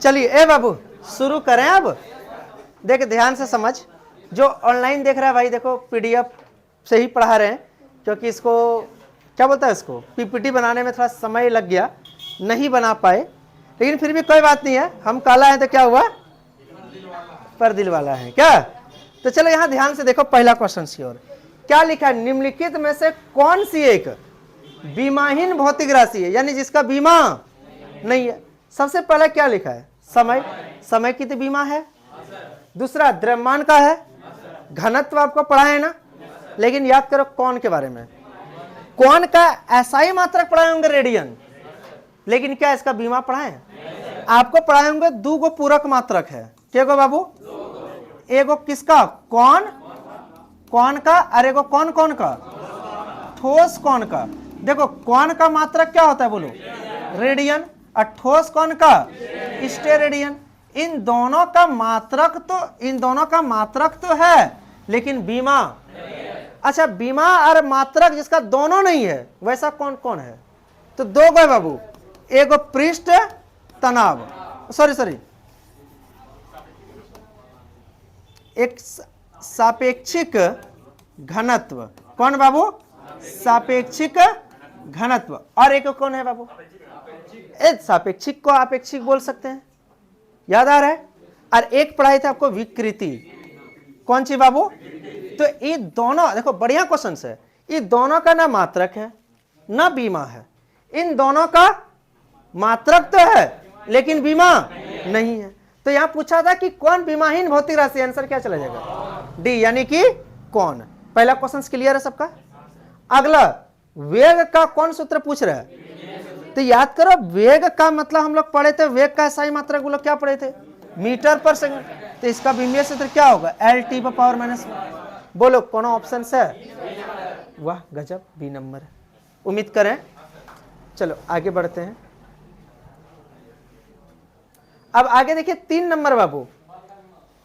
चलिए ए बाबू शुरू करें। अब देख ध्यान से समझ, जो ऑनलाइन देख रहा है भाई देखो पीडीएफ से ही पढ़ा रहे हैं, क्योंकि इसको क्या बोलता है, इसको पीपीटी बनाने में थोड़ा समय लग गया, नहीं बना पाए, लेकिन फिर भी कोई बात नहीं है। हम काला है तो क्या हुआ, पर दिल वाला है क्या। तो चलो यहां ध्यान से देखो, पहला क्वेश्चन की ओर क्या लिखा है, निम्नलिखित में से कौन सी एक बीमाहीन भौतिक राशि है, यानी जिसका बीमा नहीं है। सबसे पहला क्या लिखा है, समय, समय की तो बीमा है। दूसरा द्रव्यमान का है, घनत्व आपको पढ़ा है ना, लेकिन याद करो कौन के बारे में, कौन का एसआई मात्रक पढ़ाए होंगे रेडियन, लेकिन क्या इसका बीमा पढ़ाए, आपको पढ़ाए होंगे दो गो पूरक मात्रक है। क्या गो बाबू, एगो किसका, कौन, कौन का, और एगो कौन कौन का, ठोस कौन का। देखो कौन का मात्रक क्या होता है बोलो, रेडियन, और ठोस कौन का, स्टेरेडियन। इन दोनों का मात्रक तो है, लेकिन बीमा, अच्छा बीमा और मात्रक जिसका दोनों नहीं है वैसा कौन कौन है, तो दो गो बाबू, एगो पृष्ठ तनाव, सॉरी एक सापेक्षिक घनत्व, कौन बाबू, सापेक्षिक घनत्व, और एक कौन है बाबू, सापेक्षिक को आपेक्षिक बोल सकते हैं, याद आ रहा है। और एक पढ़ाई था आपको विकृति, कौन सी बाबू, तो ये दोनों देखो बढ़िया क्वेश्चन है, ये दोनों का ना मात्रक है ना बीमा है, इन दोनों का मात्रक तो है लेकिन बीमा नहीं है। तो यहां पूछा था कि कौन बीमाहीन भौतिक राशि, आंसर क्या चला जाएगा, डी, यानी कि कौन। पहला क्वेश्चन क्लियर है सबका। अगला वेग का कौन सूत्र पूछ रहा है, तो याद करो वेग का मतलब हम लोग पढ़े थे, वेग का एसआई मात्रक वो लोग क्या पढ़े थे, मीटर पर सेकंड, तो इसका विमीय सूत्र क्या होगा, एल टी पावर माइनस। बोलो कौन ऑप्शन है, वाह गजब, बी नंबर है, उम्मीद करें। चलो आगे बढ़ते हैं। अब आगे देखिए 3 नंबर बाबू,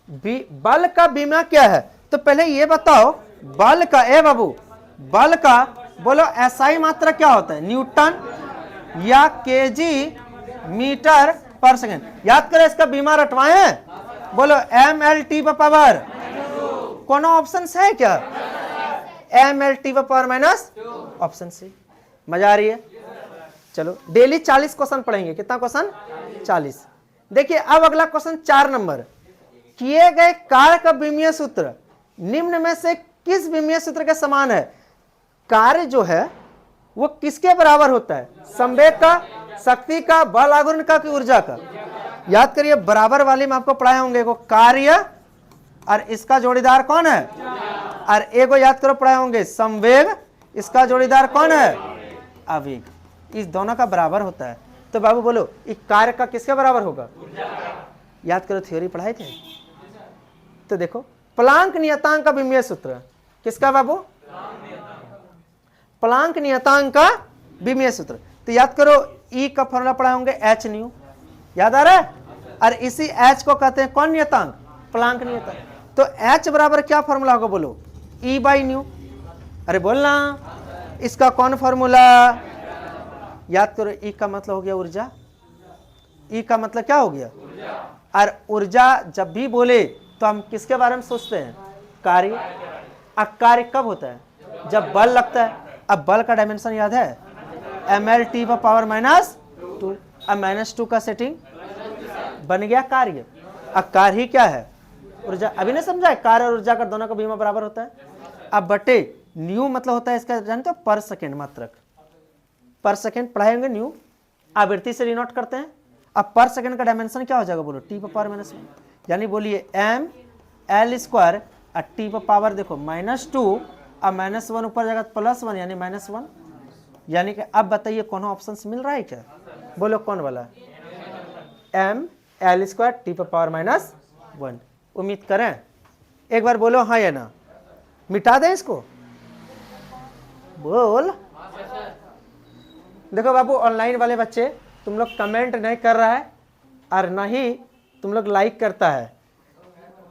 बल का बीमा क्या है। तो पहले ये बताओ बल का, ए बाबू बल का बोलो एसआई मात्रा क्या होता है, न्यूटन या केजी मीटर पर सेकंड। याद करो इसका बीमा रटवाए हैं, बोलो एम एल टी पावर, कौन ऑप्शन है क्या, M L T power minus option C. मजा आ रही है। चलो डेली 40 क्वेश्चन पढ़ेंगे, कितना क्वेश्चन, 40। देखिए अब अगला क्वेश्चन 4 नंबर, किए गए कार्य का विमीय सूत्र निम्न में से किस विमीय सूत्र के समान है। कार्य जो है वो किसके बराबर होता है, संवेग का, शक्ति का, बल आघूर्ण का, कि ऊर्जा का। याद करिए बराबर वाली में आपको पढ़ाए होंगे, को कार्य और इसका जोड़ीदार कौन है, और एगो याद करो पढ़ाए होंगे संवेग, इसका जोड़ीदार कौन है, आवेग। इस दोनों का बराबर होता है। तो बाबू बोलो इस कार्य का किसके बराबर होगा, याद करो थ्योरी पढ़ाए थे। तो देखो प्लांक नियतांक का विमीय सूत्र किसका बाबू, प्लांक नियतांक का विमीय सूत्र। तो याद करो ई का फॉर्मूला पढ़ाए होंगे एच न्यू, याद आ रहा है, और इसी एच को कहते हैं कौन नियतांक, प्लांक नियतांक। तो एच बराबर क्या फॉर्मूला होगा बोलो, ई बाई न्यू। अरे बोलना इसका कौन फॉर्मूला, याद करो ई का मतलब हो गया ऊर्जा, ई का मतलब क्या हो गया, और ऊर्जा जब भी बोले तो हम किसके बारे में सोचते हैं, कार्य। अब कार्य कब होता है, जब बल लगता है। अब बल का डायमेंशन याद है, M L T power minus 2। अब -2 का सेटिंग बन गया कार्य। अब कार्य ही क्या है, ऊर्जा। अभी नहीं समझा है, कार्य और ऊर्जा का दोनों का बीमा बराबर होता है। अब बटे न्यू मतलब होता है इसका, जानते हो, पर सेकेंड मात्रक, पर सेकेंड पढ़ाएंगे न्यू, आवृत्ति से डिनोट करते हैं। अब पर सेकेंड का डायमेंशन क्या हो जाएगा बोलो, टी पावर माइनस 1, यानी बोलिए एम एल स्क्वायर और टी पावर देखो -2, अब -1 ऊपर जाएगा +1 यानी -1, यानी कि अब बताइए कौन ऑप्शन मिल रहा है क्या, बोलो कौन वाला, M L square T power -1। उम्मीद करें, एक बार बोलो हाँ या ना, मिटा दें इसको, बोल। देखो बाबू ऑनलाइन वाले बच्चे तुम लोग कमेंट नहीं कर रहा है और ना ही तुम लोग लाइक करता है,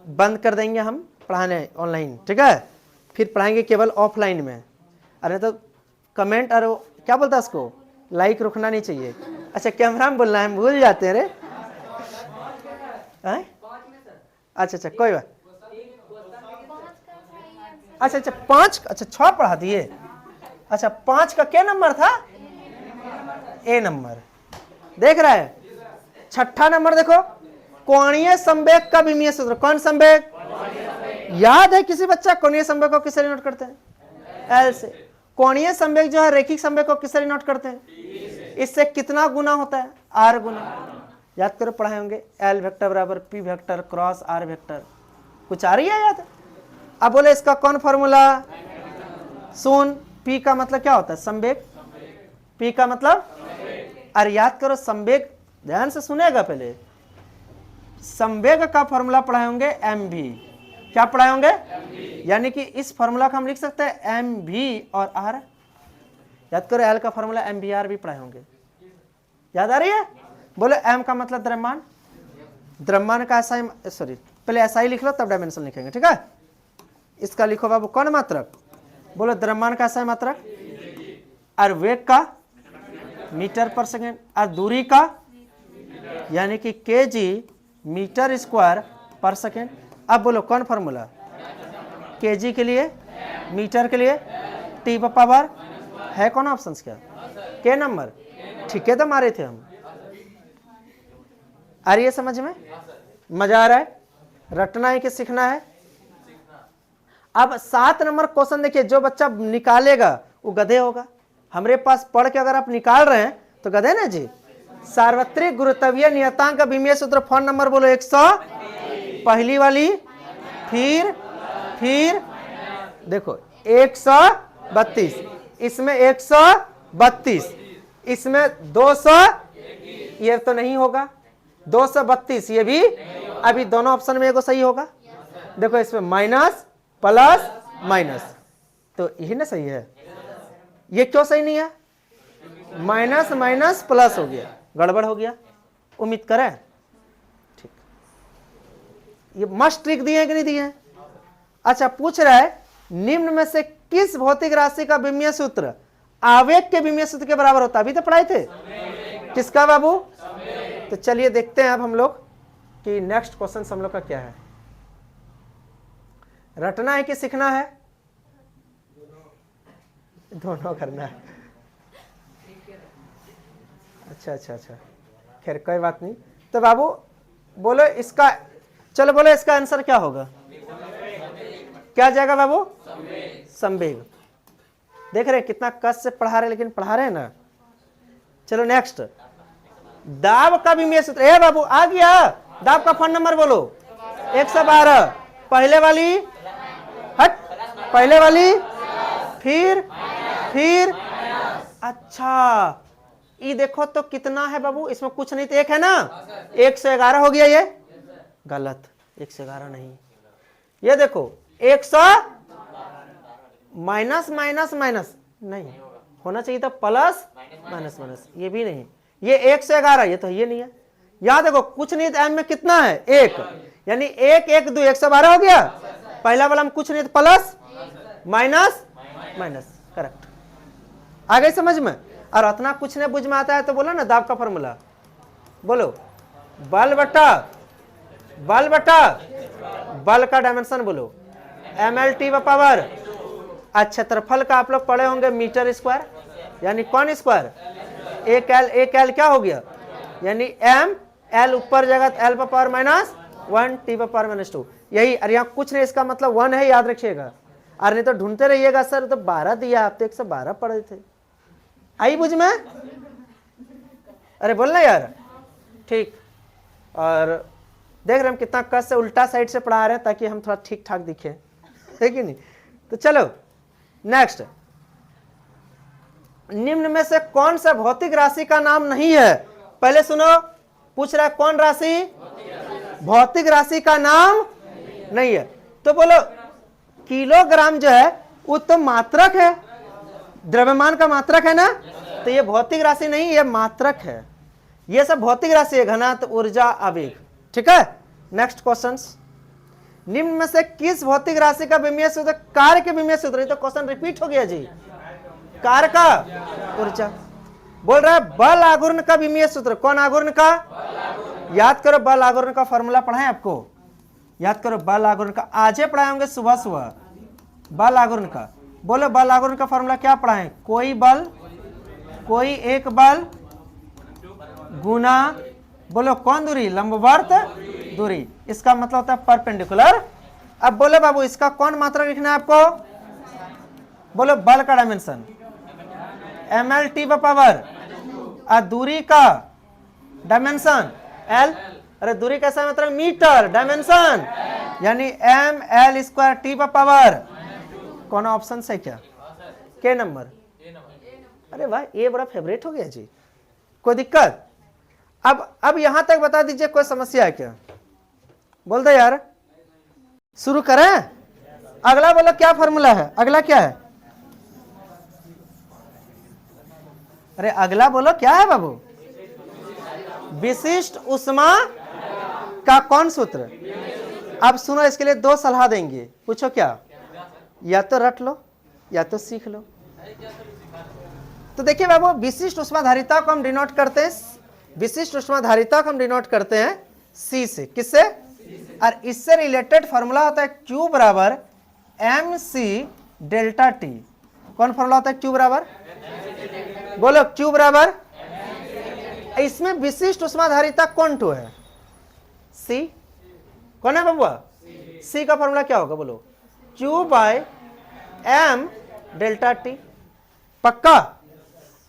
बंद कर देंगे हम पढ़ाने ऑनलाइन, ठीक है, फिर पढ़ाएंगे केवल ऑफलाइन में। अरे तो कमेंट और क्या बोलता है उसको, लाइक रुकना नहीं चाहिए। अच्छा कैमरा में बोलना है, हम भूल जाते हैं रे। अच्छा अच्छा कोई बात, अच्छा अच्छा 5, अच्छा 6 पढ़ा दिए। अच्छा 5 का क्या नंबर था? ए नंबर। देख रहा है? छठा नंबर देखो, कोणीय संवेग का विमीय सूत्र। कौन संवेग? याद है किसी बच्चा? कोणीय संवेग को किससे नोट करते हैं? एल से। कोणीय संवेग जो है रेखिक संवेग को किससे नोट करते हैं? इससे कितना गुना होता है? आर गुना। याद करो, पढ़ाए होंगे एल वेक्टर बराबर P vector cross R vector. कुछ आ रही है याद? अब बोले इसका कौन फॉर्मूला? सुन, पी का मतलब क्या होता है? संवेग। पी का मतलब, अरे याद करो संवेग, ध्यान से सुनेगा पहले। संवेग का फॉर्मूला पढ़ाए होंगे एम भी। क्या पढ़ाए होंगे? यानी कि इस फॉर्मूला का हम लिख सकते हैं एम भी और आर। याद करो एल का फॉर्मूला एम बी आर भी पढ़ाए होंगे। याद आ रही है? बोलो एम का मतलब द्रव्यमान। द्रव्यमान का ऐसा ही, सॉरी पहले ऐसा ही लिख लो तब डायमेंशन लिखेंगे, ठीक है? इसका लिखो बाबू कौन मात्रक? बोलो द्रव्यमान का ऐसा ही मात्रक, और वेग का मीटर पर सेकेंड, और दूरी का यानी कि केजी मीटर स्क्वायर पर सेकेंड। अब बोलो कौन फॉर्मूला? केजी के लिए, मीटर के लिए टी पावर है। कौन ऑप्शन क्या? के नंबर। ठीक है, तो मारे थे हम। आ रही है समझ में? मजा आ रहा है? रटना है कि सीखना है? अब 7 नंबर क्वेश्चन देखिए, जो बच्चा निकालेगा वो गधे होगा। हमारे पास पढ़ के अगर आप निकाल रहे हैं तो गधे ना जी। सार्वत्रिक गुरुत्वीय नियतांक का विमीय सूत्र, फोन नंबर बोलो 100, पहली वाली, फिर देखो 132, इसमें 132, इसमें 200, ये तो नहीं होगा, 232 ये भी, अभी दोनों ऑप्शन में एगो सही होगा। देखो इसमें माइनस प्लस माइनस, तो यही ना सही है। ये क्यों सही नहीं है? माइनस माइनस प्लस हो गया, गड़बड़ हो गया। उम्मीद करें ठीक। ये मस्त ट्रिक दिए हैं कि नहीं दिए हैं? अच्छा पूछ रहा है निम्न में से किस भौतिक राशि का विमीय सूत्र आवेग के विमीय सूत्र के बराबर होता है? अभी तो पढ़ाए थे। किसका बाबू? तो चलिए देखते हैं अब हम लोग कि नेक्स्ट क्वेश्चन हम लोग का क्या है। रटना है कि सीखना है? दोनों करना है। अच्छा, खैर कोई बात नहीं। तो बाबू बोलो इसका, चलो बोलो इसका आंसर क्या होगा? क्या जाएगा बाबू? संवेग। देख रहे कितना कष्ट से पढ़ा रहे, लेकिन पढ़ा रहे हैं ना। चलो नेक्स्ट, दाब का विमीय सूत्र। ए बाबू आ गया, दाब का फोन नंबर बोलो 112, पहले वाली हट, पहले वाली, फिर अच्छा ये देखो तो कितना है बाबू? इसमें कुछ नहीं तो एक है ना, 111 हो गया। ये गलत, 111 नहीं। ये देखो 100 माइनस माइनस माइनस नहीं होना चाहिए था, प्लस माइनस माइनस, ये भी नहीं। ये 111, ये तो ये नहीं है। याद देखो कुछ नहीं तो एम में कितना है? 1, यानी 1 1 2 112 हो गया। पहला वाला में कुछ नहीं तो प्लस माइनस माइनस, करेक्ट। आ गई समझ में? और उतना कुछ नहीं बुझ में आता है तो बोलो ना दाब का फॉर्मूला बोलो, बल बटा बल का डायमेंशन बोलो ml/t पावर। क्षेत्रफल का आप लोग पढ़े होंगे मीटर स्क्वायर, यानी कौन स्क्वायर? एक एल क्या हो गया? यानी एम एल ऊपर जगह एल पावर -1 टी पावर -2, यही। अरे यहाँ कुछ नहीं, इसका मतलब 1 है, याद रखिएगा। अरे नहीं तो ढूंढते रहिएगा सर तो 12 दिया, आप तो 112 पढ़े थे। आई बुझ में? अरे बोलना यार, ठीक। और देख रहे हम कितना कष्ट से उल्टा साइड से पढ़ा रहे हैं ताकि हम थोड़ा ठीक ठाक दिखे, है कि नहीं? तो चलो नेक्स्ट, निम्न में से कौन सा भौतिक राशि का नाम नहीं है? पहले सुनो, पूछ रहा है कौन राशि? भौतिक राशि का नाम नहीं है। तो बोलो किलोग्राम जो है वो तो मात्रक है, द्रव्यमान का मात्रक है ना, तो ये भौतिक राशि नहीं, ये मात्रक है। ये सब भौतिक राशि है, घनत्व, ऊर्जा, आवेग। ठीक है, नेक्स्ट क्वेश्चंस। निम्न में से किस भौतिक राशि का विमीय सूत्र कार्य के विमीय सूत्र? ये तो क्वेश्चन रिपीट हो गया जी। कार्य का ऊर्जा बोल रहा है। बल आघूर्ण का विमीय सूत्र, कौन आघूर्ण का? याद करो बल आघूर्ण का फॉर्मूला पढ़ाएं आपको, याद करो बल आघूर्ण का, आज ही पढ़ाए होंगे सुबह सुबह बल आघूर्ण का। बोलो बल आघूर्ण का फॉर्मूला क्या पढ़ाएं? कोई बल, कोई एक बल गुना, बोलो कौन दूरी? लंबवत दूरी। इसका मतलब होता है परपेंडिकुलर। अब बोलो बाबू इसका कौन मात्रक लिखना है आपको? बोलो बल का डायमेंशन ml t पावर, और दूरी का डायमेंशन l। अरे दूरी कैसा मतलब? मीटर डायमेंशन, यानी ml स्क्वायर t पावर। कौन ऑप्शन है क्या? के नंबर? अरे वाह, ये बड़ा फेवरेट हो गया जी। कोई दिक्कत? अब यहां तक बता दीजिए, कोई समस्या है क्या? बोल दो यार, शुरू करें? अगला बोलो क्या फॉर्मूला है? अगला क्या है? अरे अगला बोलो क्या है बाबू? विशिष्ट ऊष्मा का कौन सूत्र? अब सुनो, इसके लिए दो सलाह देंगे, पूछो क्या? या तो रट लो या तो सीख लो। तो देखिए बाबू, विशिष्ट ऊष्माधारिता को हम डिनोट करते हैं, विशिष्ट ऊष्माधारिता को हम डिनोट करते हैं C से। किससे? और इससे रिलेटेड फॉर्मूला होता है Q बराबर mc डेल्टा T। कौन फॉर्मूला होता है Q बराबर? बोलो Q बराबर। इसमें विशिष्ट ऊष्माधारिता कौन टू है? C। कौन है बाबू? C का फॉर्मूला क्या होगा? बोलो Q by m delta T। पक्का?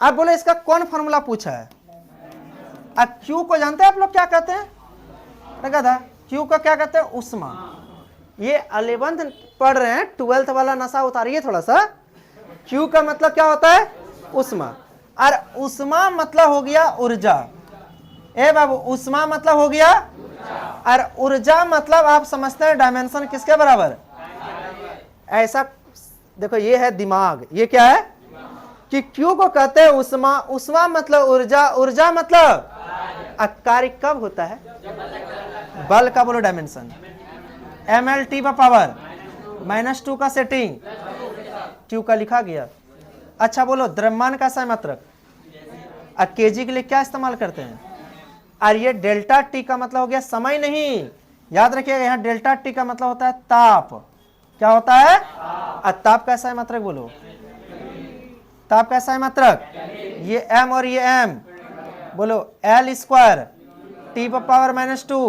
अब बोलो इसका कौन फॉर्मूला पूछा है? अब Q को जानते हैं आप लोग क्या कहते हैं? देखा था Q को क्या कहते हैं? ऊष्मा। ये 11th पढ़ रहे हैं, 12th वाला नशा उतारिए थोड़ा सा। Q का मतलब क्या होता है? ऊष्मा। और ऊष्मा मतलब हो गया ऊर्जा। ए बाबू, ऊष्मा मतलब हो गया, और ऊर्जा मतलब आप समझते हैं डायमेंशन किसके बराबर? ऐसा देखो, ये है दिमाग। ये क्या है कि Q को कहते हैं ऊष्मा, ऊष्मा मतलब ऊर्जा, ऊर्जा मतलब कार्य कब होता है? बल का बोलो डायमेंशन ml t पावर -2 का सेटिंग, Q का लिखा गया। अच्छा बोलो द्रव्यमान का मात्रक, केजी के लिए क्या इस्तेमाल करते हैं? और ये डेल्टा टी का मतलब हो गया समय नहीं, याद रखिएगा, यहाँ डेल्टा टी का मतलब होता है ताप। क्या होता है? ताप कैसा है मात्रक? बोलो ताप कैसा है मात्रक? ये m और ये m, बोलो l स्क्वायर t पावर -2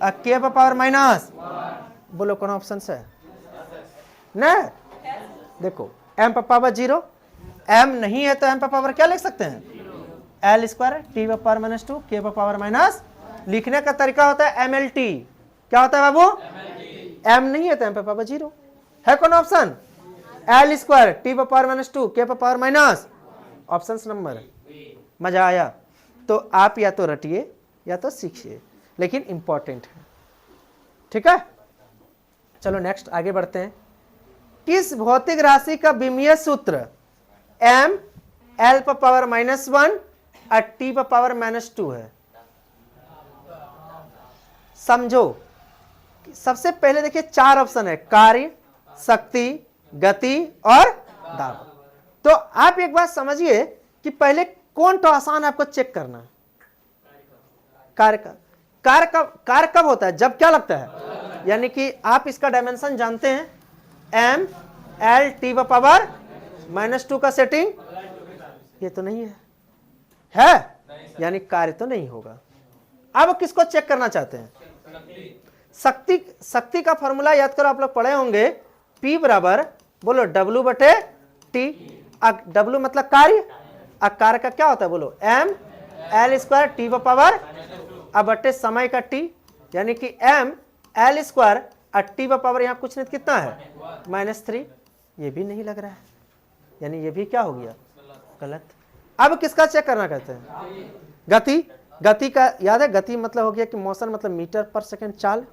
और k पावर माइनस, बोलो कौन ऑप्शन है? न देखो m पावर 0, m नहीं है तो m पावर क्या लिख सकते हैं? l square t power -2 k power minus. लिखने का तरीका होता है mlt। क्या होता है बाबू? m नहीं है तो m पावर 0 है। कौन option? l square t power -2 k power minus, option number. मजा आया? तो आप या तो रटिए या तो सीखिए, लेकिन इंपॉर्टेंट है। ठीक है, चलो नेक्स्ट आगे बढ़ते हैं। किस भौतिक राशि का विमीय सूत्र m l पावर -1 और t पावर -2 है? समझो, सबसे पहले देखिए 4 ऑप्शन है, कार्य, शक्ति, गति और दाब। तो आप एक बात समझिए कि पहले कौन तो आसान है आपको चेक करना है? कार्य का। कार्य कब होता है? जब क्या लगता है, यानी कि आप इसका डायमेंशन जानते हैं, m l t पावर -2 का सेटिंग, ये तो नहीं है, यानी कार्य तो नहीं होगा। अब किसको चेक करना चाहते हैं? शक्ति का फॉर्मूला याद करो, आप लोग पढ़े होंगे, P बराबर बोलो W बटे T। W मतलब कार्य, कार्य का क्या होता है? बोलो m l square t power अब बटे समय का t, यानी कि m l स्क्वायर और t पावर यहाँ कुछ नहीं कितना है? -3। ये भी नहीं लग रहा है, यानी ये भी क्या हो गया? गलत। अब किसका चेक करना कहते हैं? गति। गति का याद है, गति मतलब हो गया कि मोशन मतलब मीटर पर सेकंड चाल,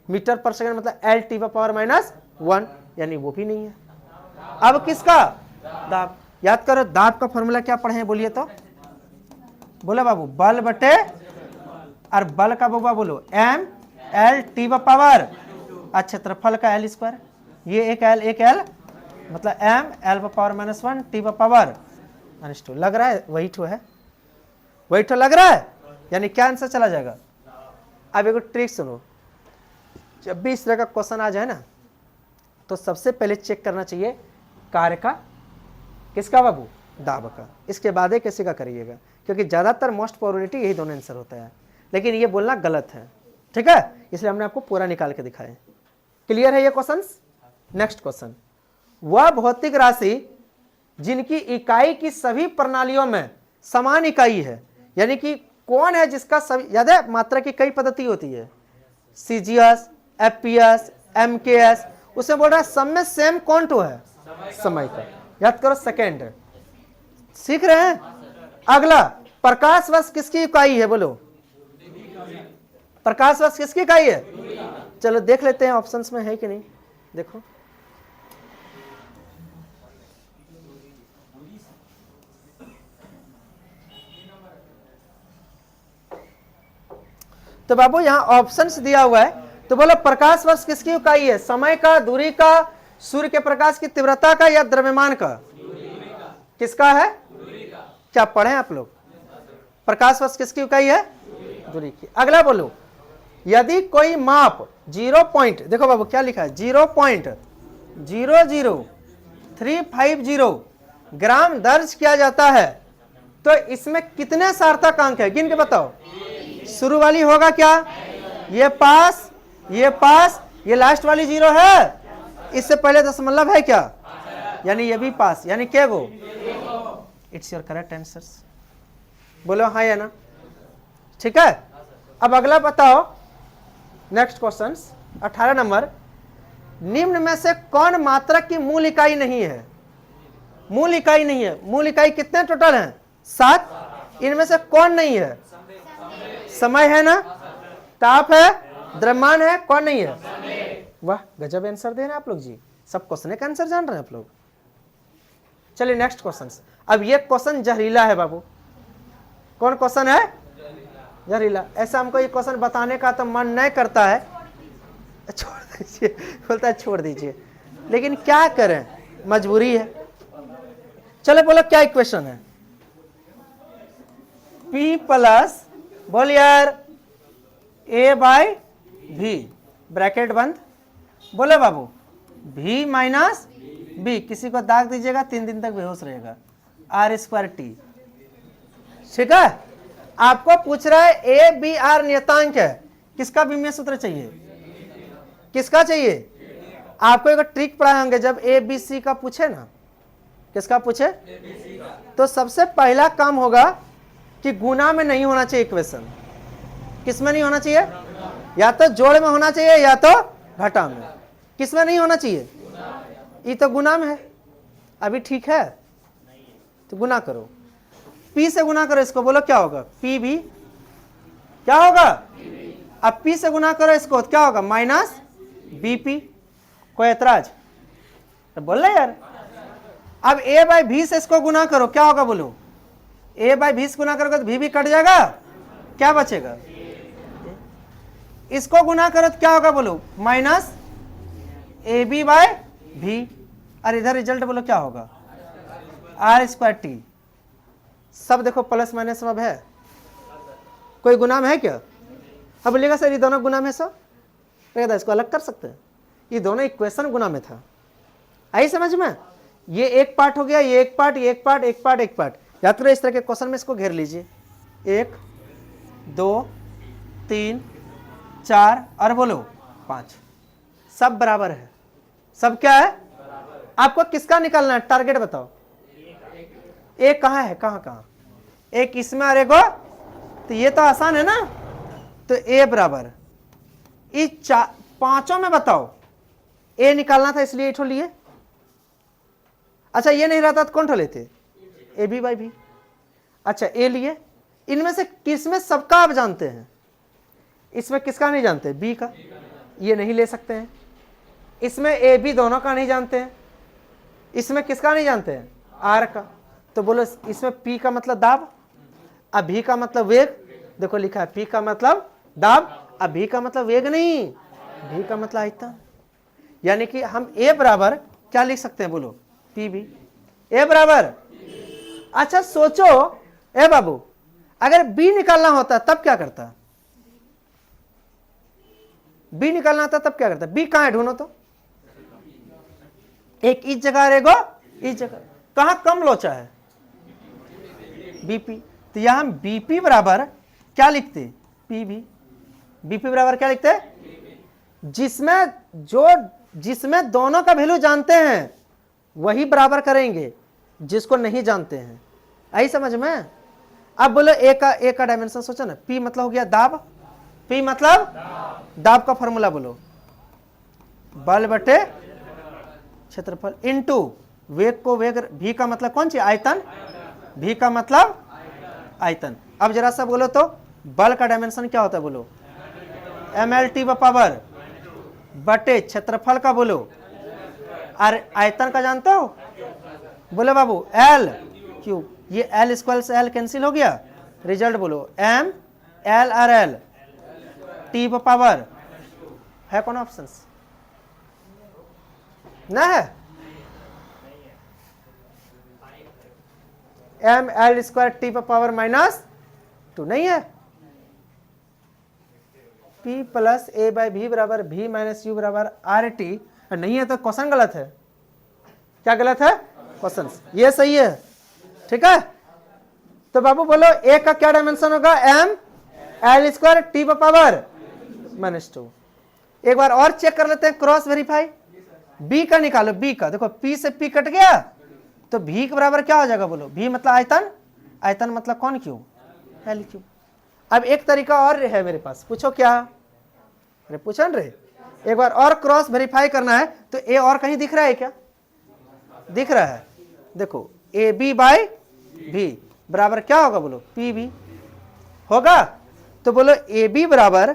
मीटर पर सेकंड मतलब l t पावर -1, यानी वो भी नहीं है। अब किसका? दाब। याद करो, दाब का फॉर्मूला क्या पढ़े हैं बोलिए तो? बोलो बाबू बल बटे, और बल का बाबा बोलो m l t पावर, अच्छा क्षेत्रफल का l स्क्वायर, ये एक l मतलब m l power -1 t power -2। लग रहा है वही ठो है, वही ठो लग रहा है, यानी क्या आंसर चला जाएगा? अब एक ट्रिक सुनो, जब भी इस तरह का क्वेश्चन आ जाए ना तो सबसे पहले चेक करना चाहिए कार्य का, किसका बाबू, दाब का, इसके बाद ही किसी का करिएगा, क्योंकि ज़्यादातर मोस्ट प्रोबेबिलिटी यही दोनों आंसर होता है, लेकिन ये बोलना गलत है, ठीक है, इसलिए हमने आपको पूरा निकाल के दिखाया। क्लियर है ये क्वेश्चन? नेक्स्ट क्वेश्चन, वह भौतिक राशि जिनकी इकाई की सभी प्रणालियों में समान इकाई है, यानी कि कौन है जिसका सभी, याद है मात्रा की कई पद्धति होती है, सीजीएस, एफपीएस, एमकेएस, उसमें बोल रहा है सब में सेम कौन तो है, समय का, याद करो सेकेंड है, सीख रहे हैं। अगला, प्रकाश वर्ष किसकी इकाई है, बोलो, प्रकाश वर्ष किसकी इकाई है, चलो देख लेते हैं ऑप्शंस में है कि नहीं, देखो तो बाबू यहां ऑप्शंस दिया हुआ है, तो बोलो प्रकाश वर्ष किसकी इकाई है, समय का, दूरी का, सूर्य के प्रकाश की तीव्रता का, या द्रव्यमान का, किसका है, क्या पढ़े आप लोग, प्रकाश वर्ष किसकी इकाई है, दूरी की। अगला बोलो, यदि कोई माप 0 पॉइंट, देखो बाबू क्या लिखा है, 0.00350 ग्राम दर्ज किया जाता है, तो इसमें कितने सार्थक अंक है, गिन के बताओ। शुरू वाली होगा क्या, ये पास, ये पास, ये लास्ट वाली 0 है, इससे पहले दशमलव है क्या, यानी ये भी पास, यानी क्या गो, इट्स योर करेक्ट आंसर्स, बोलो हाँ या ना, ठीक है। अब अगला बताओ, नेक्स्ट क्वेश्चन 18 नंबर, निम्न में से कौन मात्रक की मूल इकाई नहीं है, मूल इकाई नहीं है, मूल इकाई कितने टोटल हैं, 7, इनमें से कौन नहीं है, समय है ना, ताप है, द्रव्यमान है, कौन नहीं है, वाह गजब आंसर दे रहे हैं आप लोग जी, सब क्वेश्चन का आंसर जान रहे हैं आप लोग। चलिए नेक्स्ट क्वेश्चन, अब ये क्वेश्चन जहरीला है बाबू, कौन क्वेश्चन है, जहरीला, ऐसा हमको ये क्वेश्चन बताने का तो मन नहीं करता है, छोड़ दीजिए, बोलता है छोड़ दीजिए, लेकिन क्या करें, मजबूरी है। चलो बोलो क्या इक्वेशन है, P प्लस, बोल यार, A बाई भी, ब्रैकेट बंद, बोले बाबू, V माइनस बी, किसी को दाग दीजिएगा 3 दिन तक बेहोश रहेगा, R²T, ठीक है। आपको पूछ रहा है ए बी आर नियतांक है, किसका विमीय सूत्र चाहिए, किसका चाहिए, आपको एक ट्रिक पढ़ाए होंगे जब ए बी सी का पूछे ना, किसका पूछे, तो सबसे पहला काम होगा कि गुना में नहीं होना चाहिए इक्वेशन, किस में नहीं होना चाहिए, या तो जोड़ में होना चाहिए या तो घटा में, किस में नहीं होना चाहिए, ये तो गुना में है, अभी ठीक है, तो गुना करो, P से गुना करो इसको, बोलो क्या होगा, पी भी क्या होगा, अब P से गुना करो इसको, क्या होगा, माइनस BP, कोई ऐतराज, तो बोल रहे यार। अब A बाई भी से इसको गुना करो, क्या होगा बोलो, A बाई भी से गुना करोगे तो भी कट जाएगा, क्या बचेगा, इसको गुना करो तो क्या होगा बोलो, माइनस AB बाई भी, और इधर रिजल्ट बोलो क्या होगा, R²T, सब देखो प्लस माइनस सब है, कोई गुना में है क्या, अब बोलिएगा सर ये दोनों गुना में सब, तो इसको अलग कर सकते हैं, ये दोनों इक्वेशन गुना में था, आई समझ में, ये एक पार्ट हो गया, ये एक पार्ट, ये एक पार्ट, एक पार्ट, एक पार्ट, याद करो इस तरह के क्वेश्चन में इसको घेर लीजिए, 1 2 3 4 और बोलो 5, सब बराबर है, सब क्या है, आपको किसका निकालना है, टारगेट बताओ, एक कहाँ है, कहाँ कहाँ, एक इसमें और एक, तो ये तो आसान है ना, तो A बराबर, इस पांचों में बताओ, A निकालना था इसलिए ठो लिए, अच्छा ये नहीं रहता तो कौन ठो लेते, AB बाई भी, अच्छा A लिए, इनमें से किसमें सबका आप जानते हैं, इसमें किसका नहीं जानते, B का, ये नहीं ले सकते हैं, इसमें AB दोनों का नहीं जानते हैं, इसमें किसका नहीं जानते हैं, R का, तो बोलो इसमें P का मतलब दाब, अब V का मतलब वेग, देखो लिखा है P का मतलब दाब, अब V का मतलब वेग नहीं, V का मतलब आयतन, यानी कि हम A बराबर क्या लिख सकते हैं बोलो, PV, A बराबर, अच्छा सोचो ए बाबू, अगर B निकालना होता तब क्या करता, बी निकालना था तब क्या करता, बी कहां है ढूंढो तो, एक इस जगह रहेगा, इस जगह कहां कम लोचा है, बीपी। तो यहां हम बीपी बराबर क्या लिखते, पीबी। बीपी बराबर क्या लिखते हैं, जिसमें दोनों का वैल्यू जानते हैं वही बराबर करेंगे, जिसको नहीं जानते हैं। आई समझ में। अब बोलो ए का डायमेंशन सोचो ना, पी मतलब हो गया दाब, पी मतलब दाब का फॉर्मूला बोलो, बल बटे क्षेत्रफल इनटू वेग को वेग, भी का मतलब कौन सी आयतन, भी का मतलब आयतन। अब जरा सा बोलो तो बल का डायमेंशन क्या होता है बोलो, mlt पावर बटे क्षेत्रफल का बोलो, और आयतन का जानते हो बोले बाबू एल क्यूब। ये एल स्क्वायर से एल कैंसिल हो गया, रिजल्ट बोलो M L R L T power है कौन ऑप्शन ना है, M L square T power -2 नहीं है, P प्लस ए बाई भी बराबर भी माइनस यू बराबर आर टी नहीं है, तो क्वेश्चन गलत है। क्या गलत है, क्वेश्चन ये सही है, ठीक है। तो बाबू बोलो ए का क्या डायमेंशन होगा, M L square T power -2। एक बार और चेक कर लेते हैं, क्रॉस वेरीफाई। बी का निकालो, बी का देखो, पी से पी कट गया तो भी के बराबर क्या हो जाएगा बोलो, भी मतलब आयतन, आयतन मतलब कौन क्यूब, एल क्यूब। अब एक तरीका और है मेरे पास, पूछो क्या, अरे पूछो न रे, एक बार और क्रॉस वेरीफाई करना है। तो ए और कहीं दिख रहा है क्या, दिख रहा है, देखो ए बी बाई भी बराबर क्या होगा बोलो, पी बी होगा। तो बोलो ए बी बराबर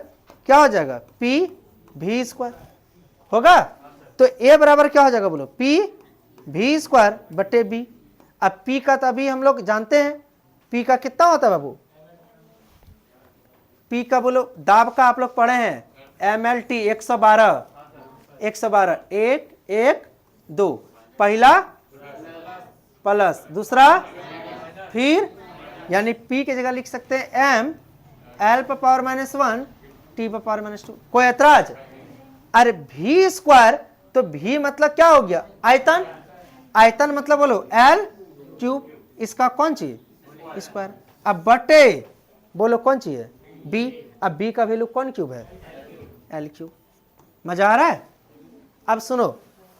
क्या हो जाएगा, पी भी स्क्वायर होगा। तो ए बराबर क्या हो जाएगा बोलो, पी भी स्क्वायर बटे बी। अब पी का तो अभी हम लोग जानते हैं, पी का कितना होता है बाबू, पी का बोलो दाब का आप लोग पढ़े हैं, एम एल टी 112 112 1 1 2, पहला प्लस दूसरा फिर, यानी पी की जगह लिख सकते हैं M L power -1 T power -2। कोई ऐतराज, अरे भी स्क्वायर तो भी मतलब क्या हो गया, आयतन, आयतन मतलब बोलो एल क्यूब, इसका कौन सी स्क्वायर। अब बटे बोलो कौन सी है, बी। अब बी का वैल्यू कौन क्यूब है, एल क्यूब। मजा आ रहा है। अब सुनो,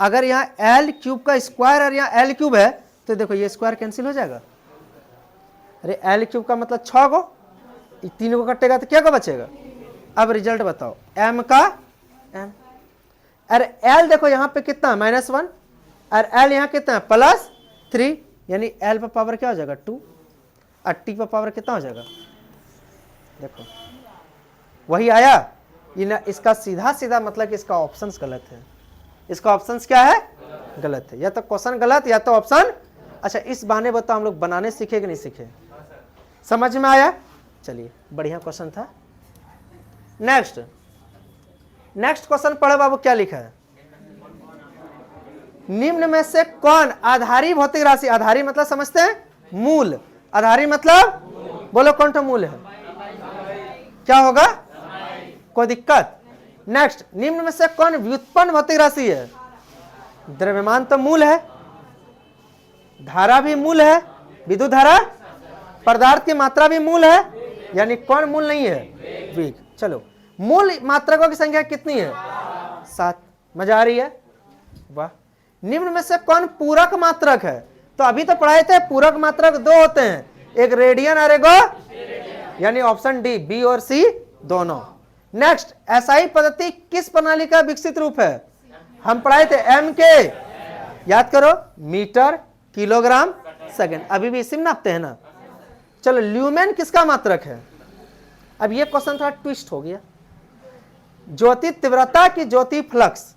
अगर यहाँ एल क्यूब का स्क्वायर और यहाँ एल क्यूब है तो देखो ये स्क्वायर कैंसिल हो जाएगा। अरे एल क्यूब का मतलब 6 गो, 3 को कटेगा तो क्या को बचेगा। अब रिजल्ट बताओ, एम का एम, अरे एल देखो यहाँ पे कितना -1 और एल यहाँ कितना +3, यानी एल पर पावर क्या हो जाएगा 2 और टी पर पावर कितना हो जाएगा, देखो वही आया। ये ना, इसका सीधा सीधा मतलब कि इसका ऑप्शंस गलत है, इसका ऑप्शंस क्या है, गलत है, या तो क्वेश्चन गलत या तो ऑप्शन। अच्छा इस बहाने बताओ हम लोग बनाने सीखे कि नहीं सीखे, समझ में आया। चलिए बढ़िया क्वेश्चन था। नेक्स्ट क्वेश्चन पढ़ो बाबू, क्या लिखा है, निम्न में से कौन आधारी भौतिक राशि, आधारी मतलब समझते हैं मूल, आधारी मतलब बोलो कौन सा मूल है, क्या होगा, कोई दिक्कत। नेक्स्ट, निम्न में से कौन व्युत्पन्न भौतिक राशि है, द्रव्यमान तो मूल है, धारा भी मूल है, विद्युत धारा, पदार्थ की मात्रा भी मूल है, यानी कौन मूल नहीं है, वेग। चलो मूल मात्रकों की संख्या कितनी है, 7। मजा आ रही है, वाह। निम्न में से कौन पूरक मात्रक है, तो अभी तो पढ़ाए थे पूरक मात्रक 2 होते हैं, एक रेडियन और एक, यानी ऑप्शन डी, बी और सी दोनों। नेक्स्ट, एसआई पद्धति किस प्रणाली का विकसित रूप है, हम पढ़ाए थे एम के, याद करो, मीटर किलोग्राम सेकंड, अभी भी इसी में नापते हैं ना। चलो ल्यूमेन किसका मात्रक है, अब ये क्वेश्चन थोड़ा ट्विस्ट हो गया। ज्योति तीव्रता की ज्योति फ्लक्स,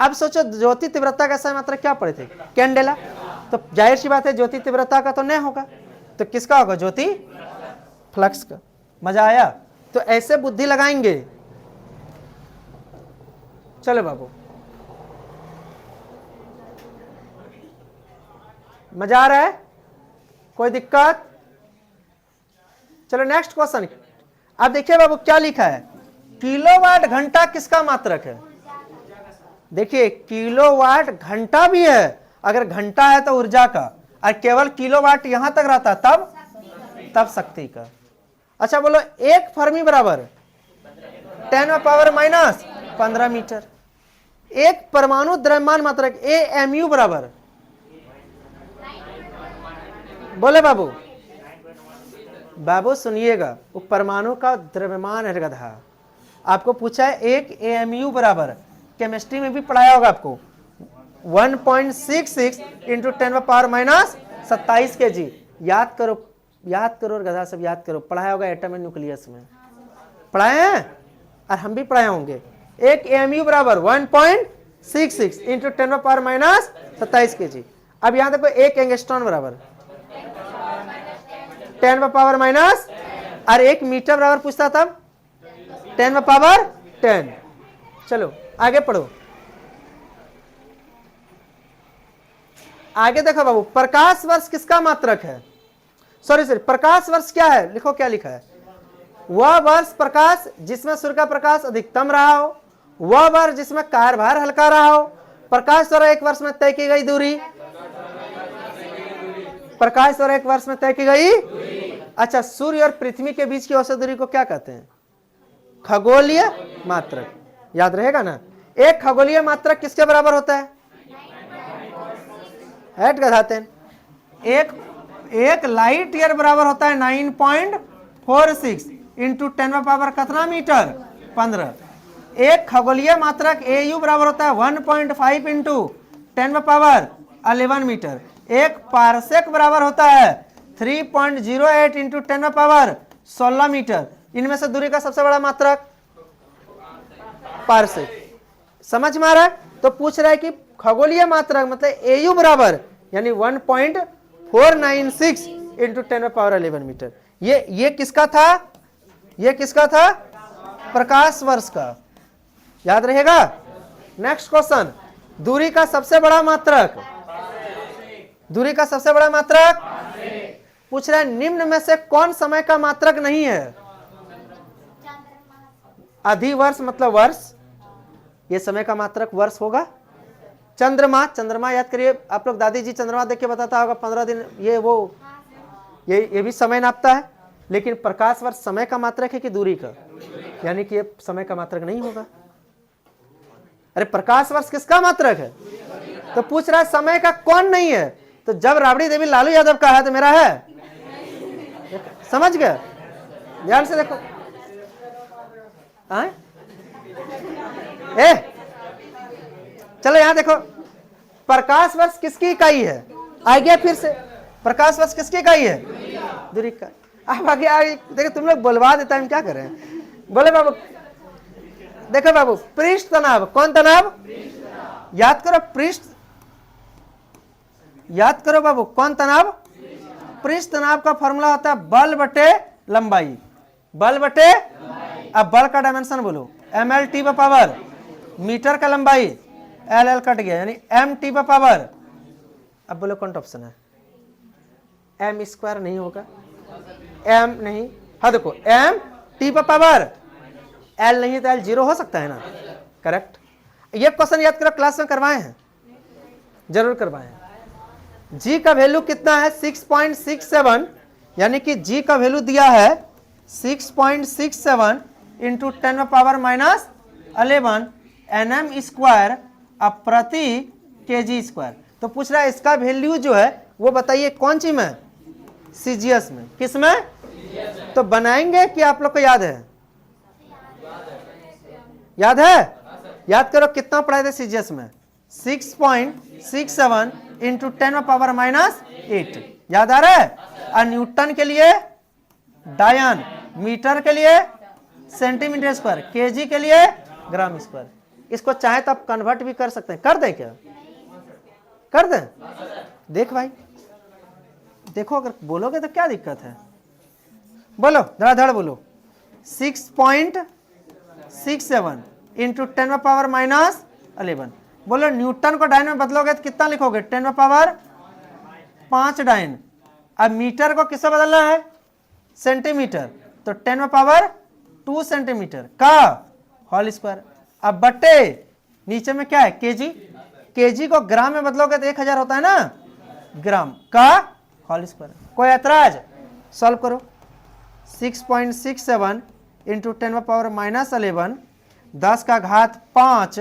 अब सोचो ज्योति तीव्रता का सही मात्रक क्या पढ़े थे, कैंडेला, तो जाहिर सी बात है ज्योति तीव्रता का तो नहीं होगा, तो किसका होगा, ज्योति फ्लक्स का। मजा आया, तो ऐसे बुद्धि लगाएंगे। चलो बाबू, मजा आ रहा है, कोई दिक्कत। चलो नेक्स्ट क्वेश्चन। अब देखिए बाबू क्या लिखा है, किलोवाट घंटा किसका मात्रक है? देखिए किलोवाट घंटा भी है, अगर घंटा है तो ऊर्जा का, और केवल किलोवाट यहां तक रहता तब शक्ति का। अच्छा बोलो, एक फर्मी बराबर 10⁻⁻15 मीटर। एक परमाणु द्रव्यमान मात्रक AMU बराबर, बोले बाबू, बाबू सुनिएगा, वो परमाणु का द्रव्यमान है गधा। आपको पूछा है एक AMU बराबर, केमिस्ट्री में भी पढ़ाया होगा आपको, 1.66 इंटू 10⁻⁻27 kg। याद करो गधा, सब याद करो, पढ़ाया होगा एटम एंड न्यूक्लियस में, पढ़ाए हैं और हम भी पढ़ाए होंगे। एक AMU बराबर 1.66 इंटू 10⁻⁻27 kg। अब यहां देखो एक एंगस्ट्रॉन बराबर 10⁻⁻, और एक मीटर बराबर पूछता तब 10⁻10। चलो आगे पढ़ो, आगे देखो बाबू, प्रकाश वर्ष किसका मात्रक है? सॉरी प्रकाश वर्ष क्या है? लिखो क्या लिखा है, वह वर्ष प्रकाश जिसमें सूर्य का प्रकाश अधिकतम रहा हो, वह वर्ष जिसमें कार्यभार हल्का रहा हो। प्रकाश द्वारा एक वर्ष में तय की गई दूरी, प्रकाश द्वारा एक वर्ष में तय की गई। अच्छा, सूर्य और पृथ्वी के बीच की औसत दूरी को क्या कहते हैं? खगोलीय मात्रक। याद रहेगा ना, एक खगोलीय मात्रक किसके बराबर होता है? हेट गधाते हैं, एक लाइट ईयर बराबर होता है 9.46 इंटू 10⁻, कितना मीटर? 15। एक खगोलीय मात्रक AU बराबर होता है 1.5 इंटू 10⁻11 मीटर। एक पारसेक बराबर होता है 3.08 इंटू 10⁻16 मीटर। इनमें से दूरी का सबसे बड़ा मात्रक पारसेक। समझ में आ रहा है? तो पूछ रहा है कि खगोलीय मात्रक मतलब AU बराबर यानी 1.496 इंटू 10⁻11 मीटर। ये किसका था? ये किसका था? प्रकाश वर्ष का। याद रहेगा? नेक्स्ट क्वेश्चन, दूरी का सबसे बड़ा मात्रक, दूरी का सबसे बड़ा मात्रक पूछ रहा है निम्न में से कौन समय का मात्रक नहीं है? अधिवर्ष मतलब वर्ष, ये समय का मात्रक वर्ष होगा। चंद्रमा, चंद्रमा याद करिए आप लोग, दादी जी चंद्रमा देख के बताता होगा 15 दिन, ये वो ये भी समय नापता है। लेकिन प्रकाश वर्ष समय का मात्रक है कि दूरी का? यानी कि ये समय का मात्रक नहीं होगा। अरे प्रकाश वर्ष किसका मात्रक है? तो पूछ रहा है समय का कौन नहीं है? तो जब राबड़ी देवी लालू यादव का है तो मेरा है। समझ गए? ध्यान से देखो। चलो यहां देखो, प्रकाश वर्ष किसकी इकाई है? आ गया फिर से, प्रकाश वर्ष किसकी इकाई है? दूरी का। अब आगे देखो, तुम लोग बुलवा देता है, हम क्या करें? बोले बाबू, देखो बाबू, पृष्ठ तनाव, कौन तनाव? याद करो पृष्ठ, याद करो बाबू, कौन तनाव? पृष्ठ तनाव का फॉर्मूला होता है बल बटे लंबाई, बल बटे, अब बल का डायमेंशन बोलो, ml/पावर, मीटर का लंबाई LL कट गया यानी m/पावर। अब बोलो कौन ऑप्शन है? m² नहीं होगा, m नहीं, हाँ देखो m/पावर, L नहीं तो L 0 हो सकता है ना? करेक्ट। ये क्वेश्चन याद करो, क्लास में करवाए हैं, जरूर करवाए हैं। G का वैल्यू कितना है? 6.67, यानी कि G का वैल्यू दिया है 6.67 इंटू 10⁻⁻11 nm² प्रति kg²। तो पूछ रहा है इसका वैल्यू जो है वो बताइए कौन सी में? CGS में। किस में? तो बनाएंगे कि आप लोग को याद है? याद है? याद करो कितना पढ़ाए थे CGS में? 6.67 इंटू 10⁻⁻8। याद आ रहा है? और न्यूटन के लिए डायन, मीटर के लिए सेंटीमीटर स्क्वायर, केजी के लिए ग्राम स्क्वायर। इसको चाहे तो आप कन्वर्ट भी कर सकते हैं। कर दें क्या? कर दें? देख भाई, देखो अगर बोलोगे तो क्या दिक्कत है? बोलो धड़ाधड़ बोलो। 6.67 इंटू 10⁻⁻11। बोलो न्यूटन को डायन में बदलोगे तो कितना लिखोगे? 10⁻5 डायन। अब मीटर को किससे बदलना है? सेंटीमीटर, तो 10⁻2 सेंटीमीटर का होल स्क्वायर। अब बट्टे नीचे में क्या है केजी, केजी को ग्राम में बदलोगे तो 1000 होता है ना, ग्राम का होल स्क्वायर। कोई ऐतराज? सॉल्व करो। 6.67 इंटू 10⁻⁻11 10 का घात 5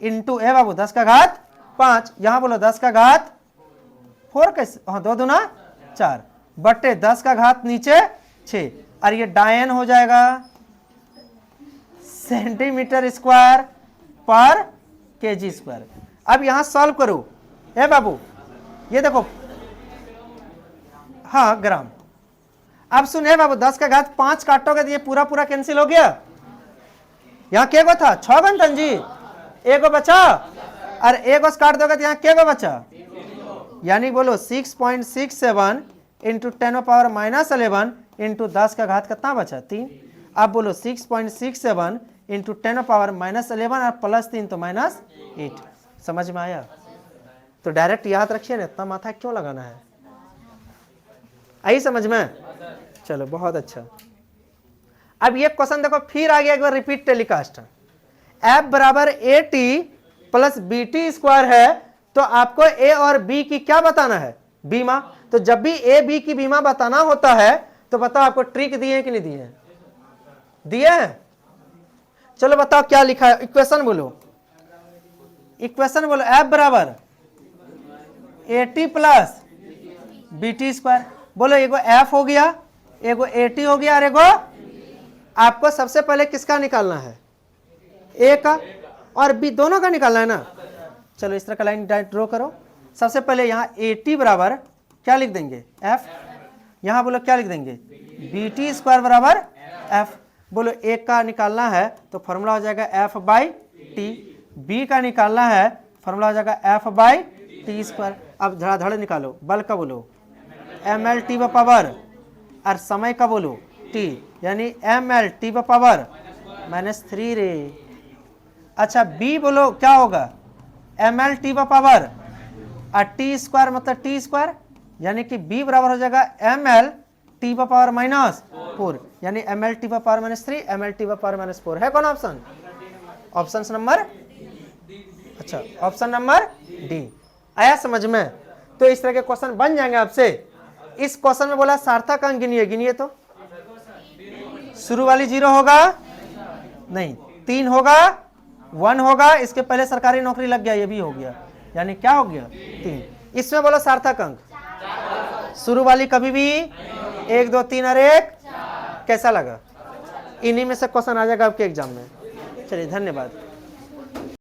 इंटू ए बाबू 10 का घात 5, यहां बोलो 10 का घात 4 कैसे, हाँ 2 दूना 4 बट्टे 10 का घात नीचे 6, और ये डायन हो जाएगा सेंटीमीटर स्क्वायर पर केजी स्क्वायर। अब यहां सॉल्व करो ए बाबू, ये देखो हाँ ग्राम। अब सुने बाबू 10 का घात 5 काटोगे तो ये पूरा पूरा कैंसिल हो गया। यहां के गो था 6 घंटन जी, एगो बचा, और एगो काट दोगे तो यहां के गो बचा, यानी बोलो 6.67 इंटू 10⁻⁻11 इंटू 10 का घात कितना बचा 3। अब बोलो 6.67 इंटू 10⁻⁻11 और प्लस 3 तो -8। समझ में आया? तो डायरेक्ट याद रखिए ना, इतना माथा क्यों लगाना है, आई समझ में? चलो बहुत अच्छा। अब ये क्वेश्चन देखो फिर आ गया एक बार रिपीट टेलीकास्ट। एफ बराबर A T plus B T square है, तो आपको ए और बी की क्या बताना है, बीमा। तो जब भी ए बी की बीमा बताना होता है तो बताओ आपको ट्रिक दिए कि नहीं दिए हैं? दिए हैं। चलो बताओ क्या लिखा है, इक्वेशन बोलो, इक्वेशन बोलो। एफ बराबर A T plus B T square. बोलो एगो एफ हो गया, एगो ए टी हो गया, और एगो आपको सबसे पहले किसका निकालना है, ए का और बी दोनों का निकालना है ना। चलो इस तरह का लाइन ड्रॉ करो। सबसे पहले यहाँ ए टी बराबर क्या लिख देंगे एफ, यहाँ बोलो क्या लिख देंगे बी टी स्क्वायर बराबर एफ। बोलो ए का निकालना है तो फॉर्मूला हो जाएगा एफ बाई टी, बी का निकालना है फॉर्मूला हो जाएगा एफ बाई टी स्क्वायर। अब धड़ाधड़ निकालो, बल का बोलो एम एल टी पावर, और समय का बोलो टी, यानी एम एल टी पावर -3 रे। अच्छा बी बोलो क्या होगा एम एल टी पावर और टी स्क्वायर मतलब टी स्क्वायर, यानी कि बी बराबर हो जाएगा एम एल टी पावर -4, यानी M L T power -3 M L T power -4 है। कौन ऑप्शन? ऑप्शन नंबर, अच्छा ऑप्शन नंबर डी। आया समझ में? तो इस तरह के क्वेश्चन बन जाएंगे आपसे। इस क्वेश्चन में बोला सार्थक अंक गिनिए, गिनिए तो शुरू वाली 0 होगा नहीं, 3 होगा, 1 होगा, इसके पहले सरकारी नौकरी लग गया, ये भी हो गया, यानी क्या हो गया 3। इसमें बोलो सार्थक अंक, शुरू वाली कभी भी 1 2 3 और 1। कैसा लगा? इन्हीं में से क्वेश्चन आ जाएगा आपके एग्जाम में। चलिए धन्यवाद।